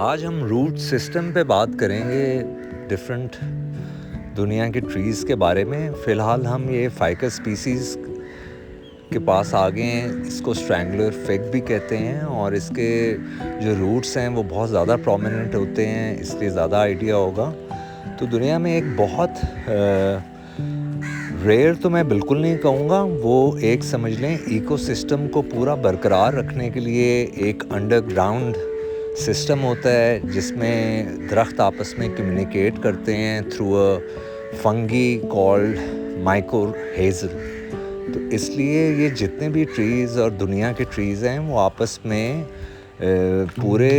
आज हम root system पे बात करेंगे डिफरेंट दुनिया के ट्रीज़ के बारे में। फ़िलहाल हम ये फ़ाइकस स्पीसीज़ के पास आ गए हैं। इसको स्ट्रैंगुलर फिग भी कहते हैं और इसके जो रूट्स हैं वो बहुत ज़्यादा प्रोमिनेंट होते हैं, इसलिए ज़्यादा आइडिया होगा। तो दुनिया में एक बहुत रेयर तो मैं बिल्कुल नहीं कहूँगा, वो एक समझ लें इकोसिस्टम को पूरा बरकरार रखने के लिए एक अंडरग्राउंड सिस्टम होता है जिसमें दरख्त आपस में कम्युनिकेट करते हैं थ्रू अ फंगी कॉल्ड माइकोरहेज़ल। तो इसलिए ये जितने भी ट्रीज़ और दुनिया के ट्रीज़ हैं वो आपस में पूरे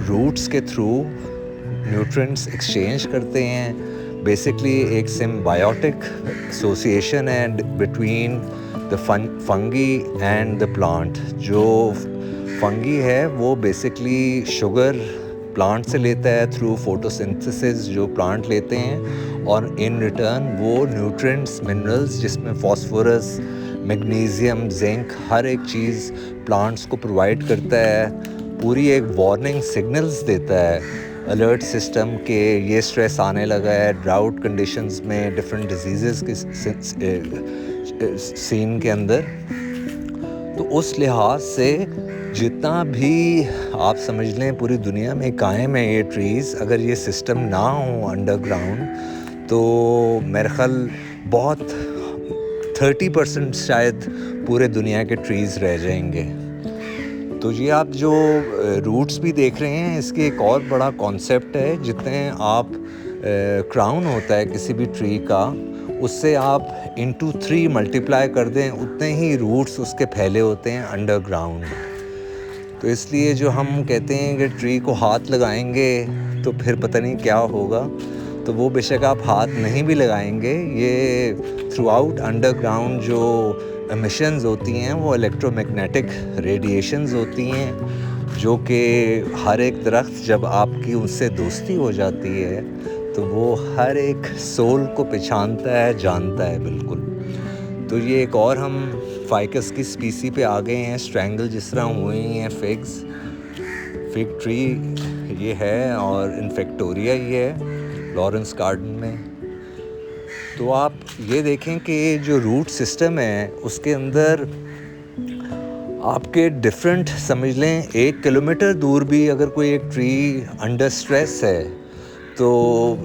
रूट्स के थ्रू न्यूट्रिएंट्स एक्सचेंज करते हैं। बेसिकली एक सिम्बायोटिक एसोसिएशन है between the fungi and the plant. जो फंगी है वो बेसिकली शुगर प्लांट से लेता है थ्रू फोटोसिंथेसिस, जो प्लांट लेते हैं, और इन रिटर्न वो न्यूट्रिएंट्स, मिनरल्स जिसमें फास्फोरस, मैग्नीशियम, जिंक, हर एक चीज़ प्लांट्स को प्रोवाइड करता है। पूरी एक वार्निंग सिग्नल्स देता है अलर्ट सिस्टम के ये स्ट्रेस आने लगा है, ड्राउट कंडीशंस में, डिफरेंट डिजीज़ेस के सीन के अंदर। तो उस लिहाज से जितना भी आप समझ लें पूरी दुनिया में कायम है ये ट्रीज़, अगर ये सिस्टम ना हो अंडरग्राउंड तो मेरे ख्याल बहुत 30% शायद पूरे दुनिया के ट्रीज़ रह जाएंगे। तो ये आप जो रूट्स भी देख रहे हैं, इसके एक और बड़ा कॉन्सेप्ट है। जितने आप क्राउन होता है किसी भी ट्री का, उससे आप इंटू 3 मल्टीप्लाई कर दें, उतने ही रूट्स उसके फैले होते हैं अंडरग्राउंड। तो इसलिए जो हम कहते हैं कि ट्री को हाथ लगाएंगे तो फिर पता नहीं क्या होगा, तो वो बेशक आप हाथ नहीं भी लगाएंगे, ये थ्रू आउट अंडरग्राउंड जो एमिशंस होती हैं वो इलेक्ट्रोमैग्नेटिक रेडिएशंस होती हैं, जो कि हर एक दरख्त जब आपकी उससे दोस्ती हो जाती है तो वो हर एक सोल को पहचानता है, जानता है बिल्कुल। तो ये एक और हम फ़ाइकस की स्पीसी पे आ गए हैं। स्ट्रैंगल जिस तरह हुए हैं फिग ट्री ये है, और इन्फेक्टोरिया ये है लॉरेंस गार्डन में। तो आप ये देखें कि जो रूट सिस्टम है उसके अंदर आपके डिफरेंट समझ लें 1 किलोमीटर दूर भी अगर कोई एक ट्री अंडर स्ट्रेस है तो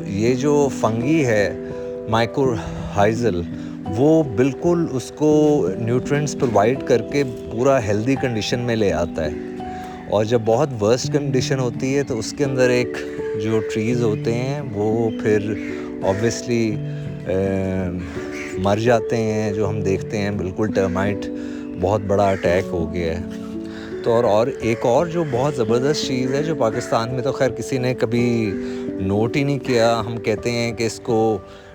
ये जो फंगी है माइकोरहेज़ल, वो बिल्कुल उसको न्यूट्रिएंट्स प्रोवाइड करके पूरा हेल्दी कंडीशन में ले आता है। और जब बहुत वर्स्ट कंडीशन होती है तो उसके अंदर एक जो ट्रीज़ होते हैं वो फिर ऑब्वियसली मर जाते हैं, जो हम देखते हैं बिल्कुल टर्माइट बहुत बड़ा अटैक हो गया है। तो और एक और जो बहुत ज़बरदस्त चीज़ है जो पाकिस्तान में तो खैर किसी ने कभी नोट ही नहीं किया, हम कहते हैं कि इसको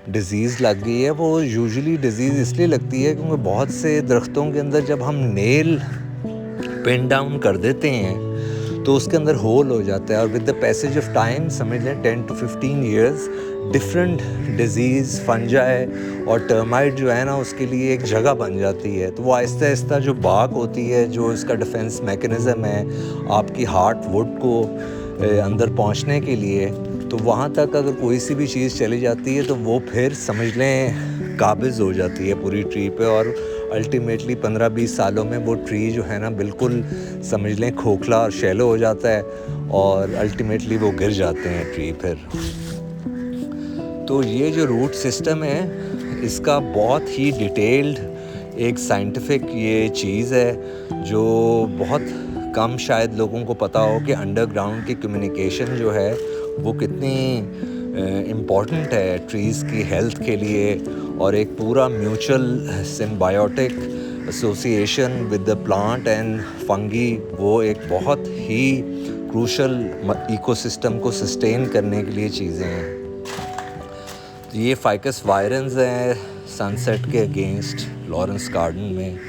डिज़ीज़ लग गई है। वो यूजुअली डिज़ीज़ इसलिए लगती है क्योंकि बहुत से दरख्तों के अंदर जब हम नेल पिन डाउन कर देते हैं तो उसके अंदर होल हो जाता है, और with the passage of time समझ लें 10 to 15 years different disease, fungi और टर्माइट जो है ना उसके लिए एक जगह बन जाती है। तो वो आहिस्ता आहिस्ता जो बाग होती है, जो इसका डिफेंस मैकेनिज़्म है आपकी हार्ट वुड को अंदर पहुंचने के लिए, तो वहाँ तक अगर कोई सी भी चीज़ चली जाती है तो वो फिर समझ लें काबिज़ हो जाती है पूरी ट्री पे, और अल्टीमेटली 15-20 सालों में वो ट्री जो है ना बिल्कुल समझ लें खोखला और शैलो हो जाता है, और अल्टीमेटली वो गिर जाते हैं ट्री फिर। तो ये जो रूट सिस्टम है इसका बहुत ही डिटेल्ड एक साइंटिफिक ये चीज़ है जो बहुत कम शायद लोगों को पता हो कि अंडरग्राउंड की कम्युनिकेशन जो है वो कितनी इम्पॉर्टेंट है ट्रीज़ की हेल्थ के लिए, और एक पूरा mutual symbiotic association with the plant and fungi, वो एक बहुत ही क्रूशल इकोसिस्टम को सस्टेन करने के लिए चीज़ें हैं। ये फ़ाइकस वायरेंस हैं सनसेट के अगेंस्ट लॉरेंस गार्डन में।